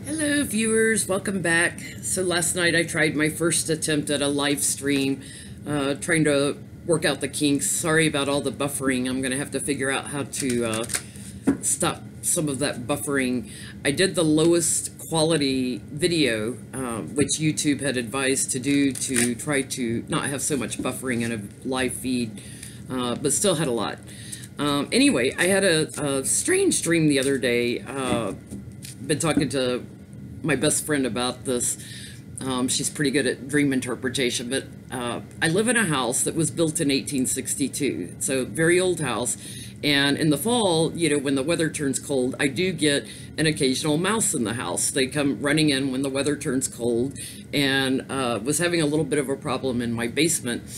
Hello viewers, welcome back. So last night I tried my first attempt at a live stream, trying to work out the kinks. Sorry about all the buffering. I'm going to have to figure out how to stop some of that buffering. I did the lowest quality video, which YouTube had advised to do to try to not have so much buffering in a live feed, but still had a lot. Anyway, I had a strange dream the other day. Been talking to my best friend about this. She's pretty good at dream interpretation, but I live in a house that was built in 1862. It's a very old house, and in the fall, you know, when the weather turns cold, I do get an occasional mouse in the house. They come running in when the weather turns cold, and was having a little bit of a problem in my basement.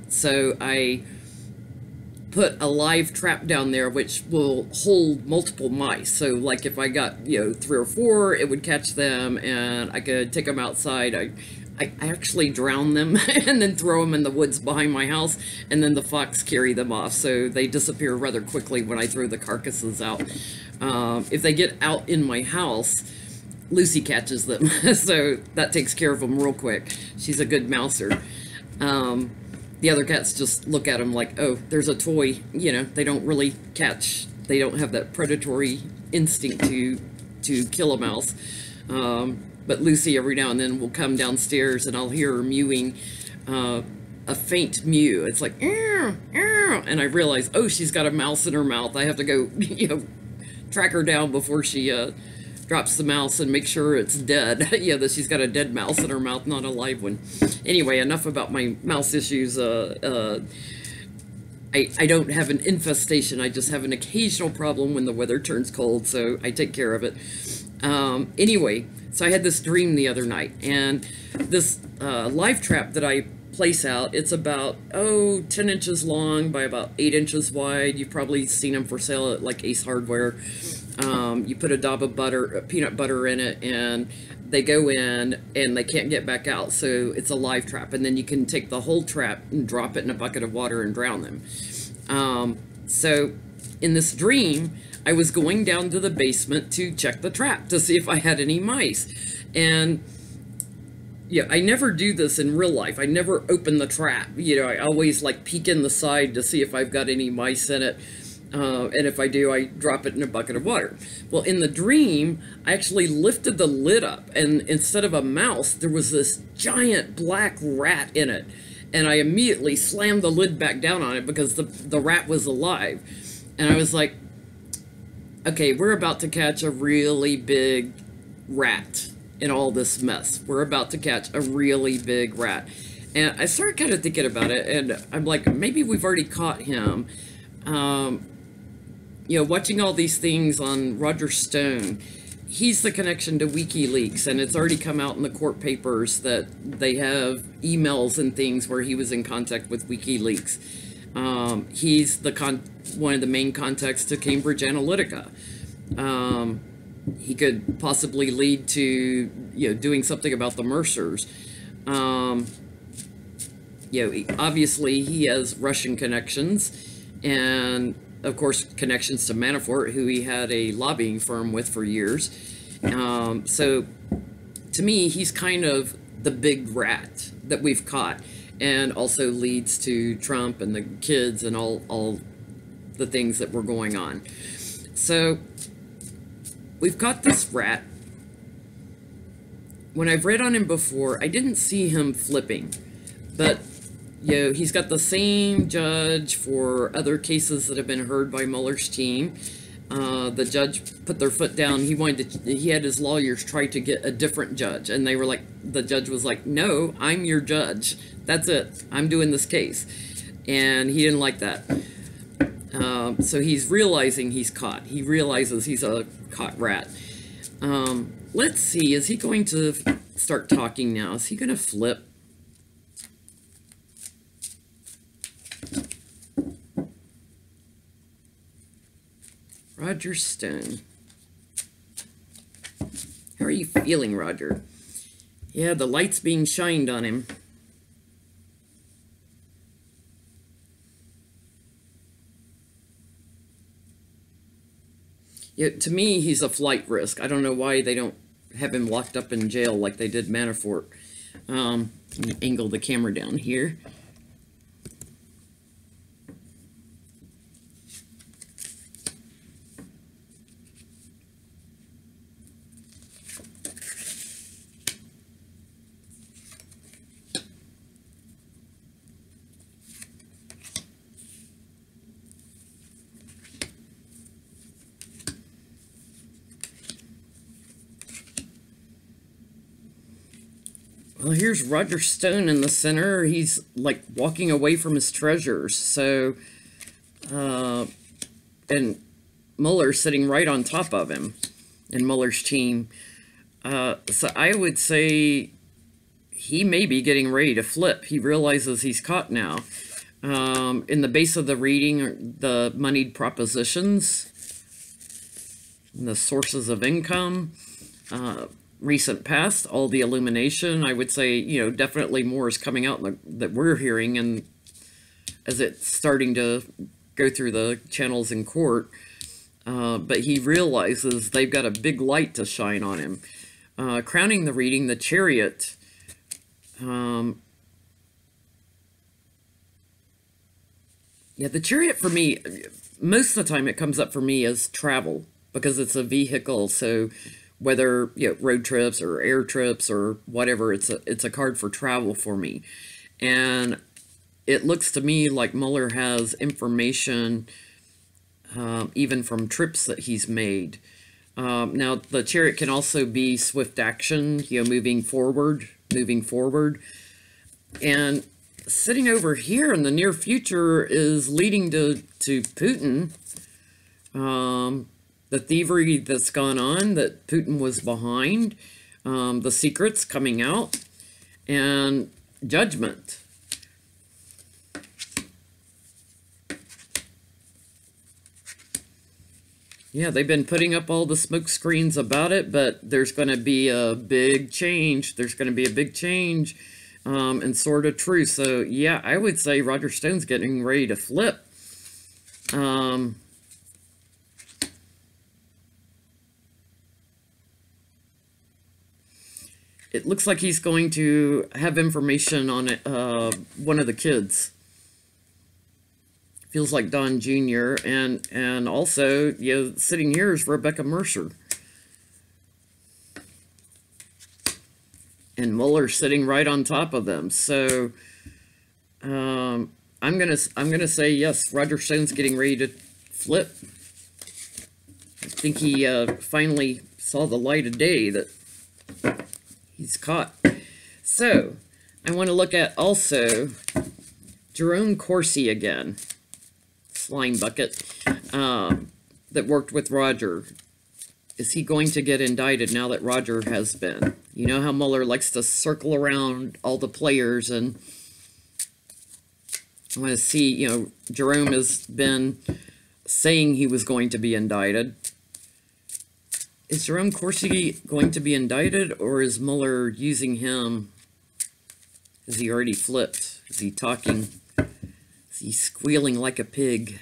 So I put a live trap down there which will hold multiple mice. So like if I got, you know, 3 or 4, it would catch them and I could take them outside. I actually drown them and then throw them in the woods behind my house, and then the fox carry them off. So they disappear rather quickly when I throw the carcasses out. If they get out in my house, Lucy catches them. So that takes care of them real quick. She's a good mouser. The other cats just look at them like, oh, there's a toy. You know, they don't really catch. They don't have that predatory instinct to kill a mouse. But Lucy every now and then will come downstairs and I'll hear her mewing, a faint mew. It's like, ew, ew, and I realize, oh, she's got a mouse in her mouth. I have to go, you know, track her down before she drops the mouse and make sure it's dead. Yeah, that she's got a dead mouse in her mouth, not a live one. Anyway, enough about my mouse issues. I don't have an infestation. I just have an occasional problem when the weather turns cold, so I take care of it. Anyway, so I had this dream the other night, and this live trap that I place out, it's about, 10 inches long by about 8 inches wide. You've probably seen them for sale at like Ace Hardware. You put a dab of butter, peanut butter in it, and they go in and they can't get back out. So it's a live trap, and then you can take the whole trap and drop it in a bucket of water and drown them. So in this dream, I was going down to the basement to check the trap to see if I had any mice. And yeah, I never do this in real life. I never open the trap. You know, I always like peek in the side to see if I've got any mice in it. And if I do, I drop it in a bucket of water. Well, in the dream, I actually lifted the lid up, and instead of a mouse, there was this giant black rat in it. And I immediately slammed the lid back down on it because the rat was alive. And I was like, okay, we're about to catch a really big rat in all this mess. We're about to catch a really big rat. And I started kind of thinking about it, and I'm like, maybe we've already caught him. You know, watching all these things on Roger Stone, he's the connection to WikiLeaks, and it's already come out in the court papers that they have emails and things where he was in contact with WikiLeaks. He's the one of the main contacts to Cambridge Analytica. He could possibly lead to, you know, doing something about the Mercers. You know, obviously he has Russian connections, and of course connections to Manafort, who he had a lobbying firm with for years. So to me, he's kind of the big rat that we've caught, and also leads to Trump and the kids and all the things that were going on. So we've got this rat. When I've read on him before, I didn't see him flipping, but you know, he's got the same judge for other cases that have been heard by Mueller's team. The judge put their foot down. He had his lawyers try to get a different judge, and they were like, the judge was like, no, I'm your judge. That's it. I'm doing this case. And he didn't like that. So he's realizing he's caught. He realizes he's a caught rat. Let's see, is he going to start talking now? Is he going to flip? Roger Stone. How are you feeling, Roger? Yeah, the light's being shined on him. To me, he's a flight risk. I don't know why they don't have him locked up in jail like they did Manafort. Let me angle the camera down here. Well, here's Roger Stone in the center. He's like walking away from his treasures. So, and Mueller's sitting right on top of him in Mueller's team. So I would say he may be getting ready to flip. He realizes he's caught now. In the base of the reading are the moneyed propositions, the sources of income, recent past, all the illumination. I would say, definitely more is coming out that we're hearing, and as it's starting to go through the channels in court. But he realizes they've got a big light to shine on him. Crowning the reading, the Chariot. Yeah, the Chariot for me, most of the time it comes up for me as travel, because it's a vehicle. So whether road trips or air trips or whatever, it's a card for travel for me. And it looks to me like Mueller has information even from trips that he's made. Now the Chariot can also be swift action, moving forward. And sitting over here in the near future is leading to Putin. The thievery that's gone on, that Putin was behind, the secrets coming out, and judgment. Yeah, they've been putting up all the smoke screens about it, but there's going to be a big change. There's going to be a big change and Sword of Truth. So, yeah, I would say Roger Stone's getting ready to flip. It looks like he's going to have information on it, one of the kids. Feels like Don Jr. And also, sitting here is Rebecca Mercer. And Mueller sitting right on top of them. So I'm gonna say yes, Roger Stone's getting ready to flip. I think he finally saw the light of day that he's caught. So, I want to look at also Jerome Corsi again, slime bucket, that worked with Roger. Is he going to get indicted now that Roger has been? You know how Mueller likes to circle around all the players, and I want to see, Jerome has been saying he was going to be indicted. Is Jerome Corsi going to be indicted, or is Mueller using him? Has he already flipped? Is he talking? Is he squealing like a pig?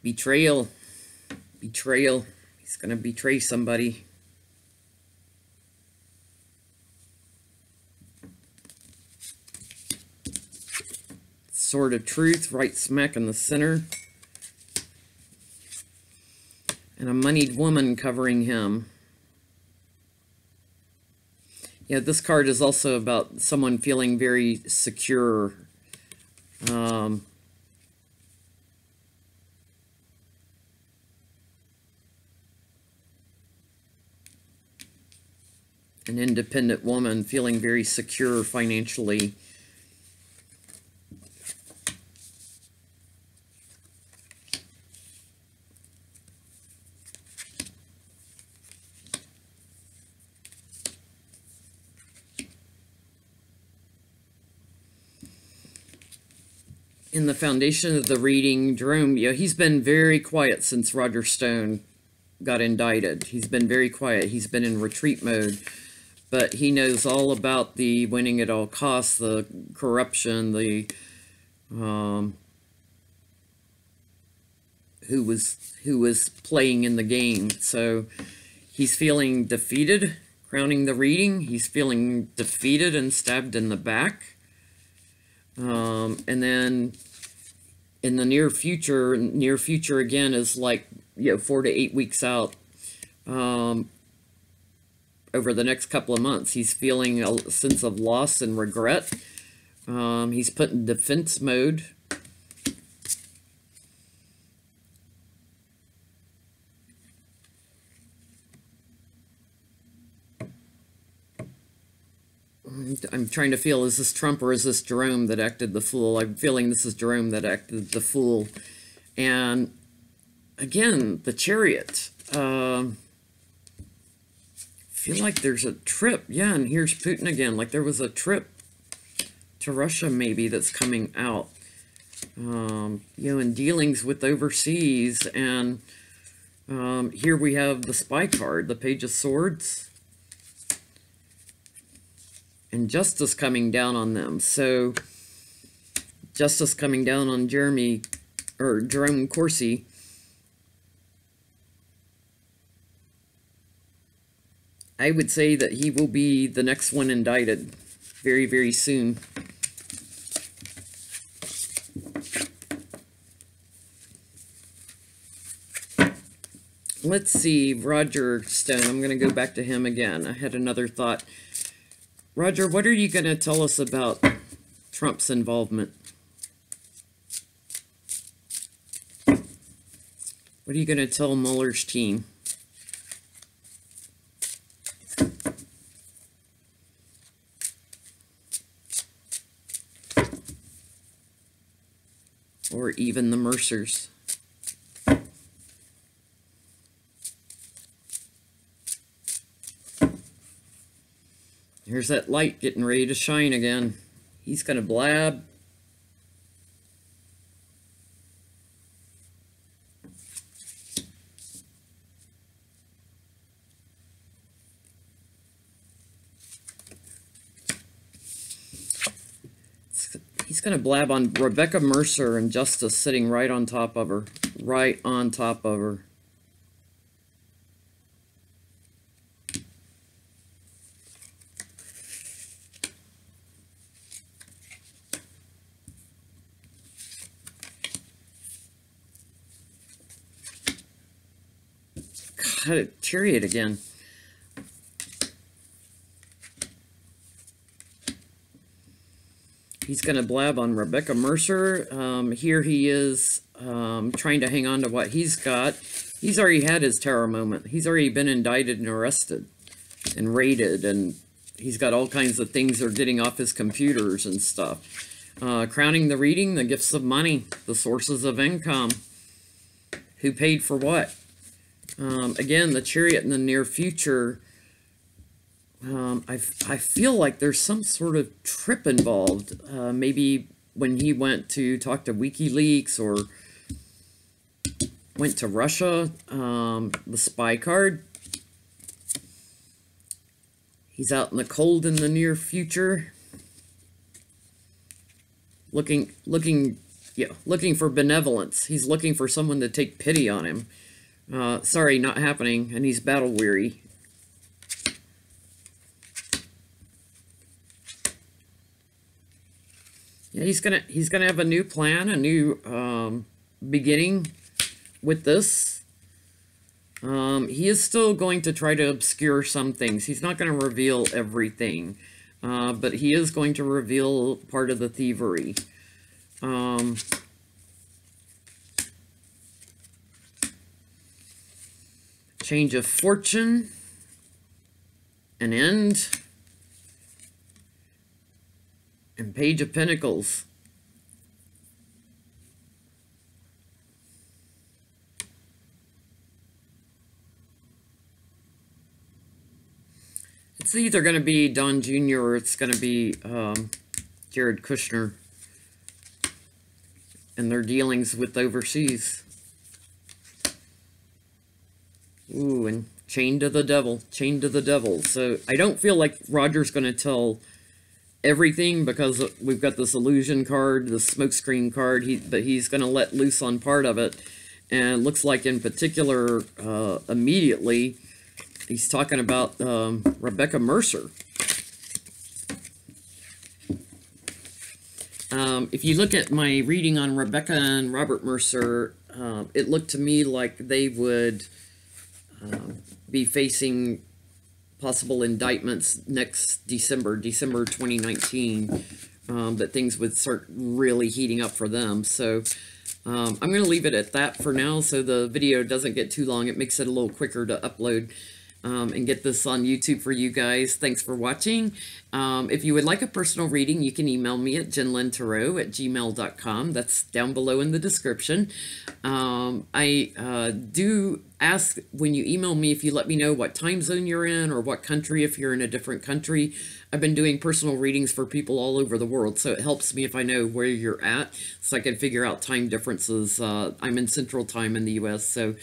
Betrayal. Betrayal. He's going to betray somebody. Sword of Truth, right smack in the center. And a moneyed woman covering him. Yeah, this card is also about someone feeling very secure. An independent woman feeling very secure financially. In the foundation of the reading, Jerome, he's been very quiet since Roger Stone got indicted. He's been very quiet. He's been in retreat mode. But he knows all about the winning at all costs, the corruption, the who was playing in the game. So he's feeling defeated, crowning the reading. He's feeling defeated and stabbed in the back. And then in the near future again is like, 4 to 8 weeks out. Over the next couple of months, he's feeling a sense of loss and regret. He's put in defense mode. I'm trying to feel, is this Trump or is this Jerome that acted the fool? I'm feeling this is Jerome that acted the fool. And again, the Chariot. Feel like there's a trip. Yeah, and here's Putin again. Like there was a trip to Russia maybe that's coming out. In dealings with overseas. And here we have the spy card, the Page of Swords. And justice coming down on them. So justice coming down on Jerome Corsi. I would say that he will be the next one indicted very, very soon. Let's see, Roger Stone. I'm going to go back to him again. I had another thought. Roger, what are you going to tell us about Trump's involvement? What are you going to tell Mueller's team? Or even the Mercers? Here's that light getting ready to shine again. He's going to blab. He's going to blab on Rebecca Mercer and Justice sitting right on top of her. Right on top of her. God, Chariot again. He's going to blab on Rebecca Mercer. Here he is trying to hang on to what he's got. He's already had his terror moment. He's already been indicted and arrested and raided, and he's got all kinds of things that are getting off his computers and stuff. Crowning the reading, the gifts of money, the sources of income. Who paid for what? Again, the Chariot in the near future. I feel like there's some sort of trip involved. Maybe when he went to talk to WikiLeaks or went to Russia. The spy card. He's out in the cold in the near future. Looking for benevolence. He's looking for someone to take pity on him. Sorry, not happening, and he's battle weary. Yeah, he's gonna have a new plan, a new beginning with this. He is still going to try to obscure some things. He's not going to reveal everything, but he is going to reveal part of the thievery. Change of fortune, an end, and Page of Pentacles. It's either going to be Don Jr. or it's going to be Jared Kushner and their dealings with overseas. Ooh, and chained to the devil, chained to the devil. So I don't feel like Roger's going to tell everything because we've got this illusion card, the smokescreen card, but he's going to let loose on part of it. And looks like in particular, immediately, he's talking about Rebecca Mercer. If you look at my reading on Rebecca and Robert Mercer, it looked to me like they would be facing possible indictments next December 2019, that things would start really heating up for them. So I'm going to leave it at that for now so the video doesn't get too long. It makes it a little quicker to upload and get this on YouTube for you guys. Thanks for watching. If you would like a personal reading, you can email me at jenlyntarot@gmail.com. That's down below in the description. I do ask when you email me if you let me know what time zone you're in or what country if you're in a different country. I've been doing personal readings for people all over the world, so it helps me if I know where you're at so I can figure out time differences. I'm in Central Time in the US, so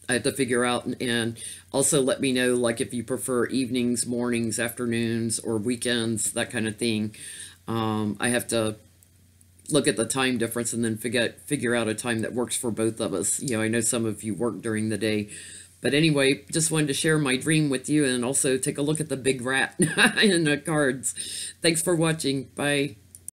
I have to figure out, and also let me know like if you prefer evenings, mornings, afternoons, or weekends, that kind of thing. I have to look at the time difference and then figure out a time that works for both of us. You know, I know some of you work during the day. But anyway, just wanted to share my dream with you and also take a look at the big rat in the cards. Thanks for watching. Bye.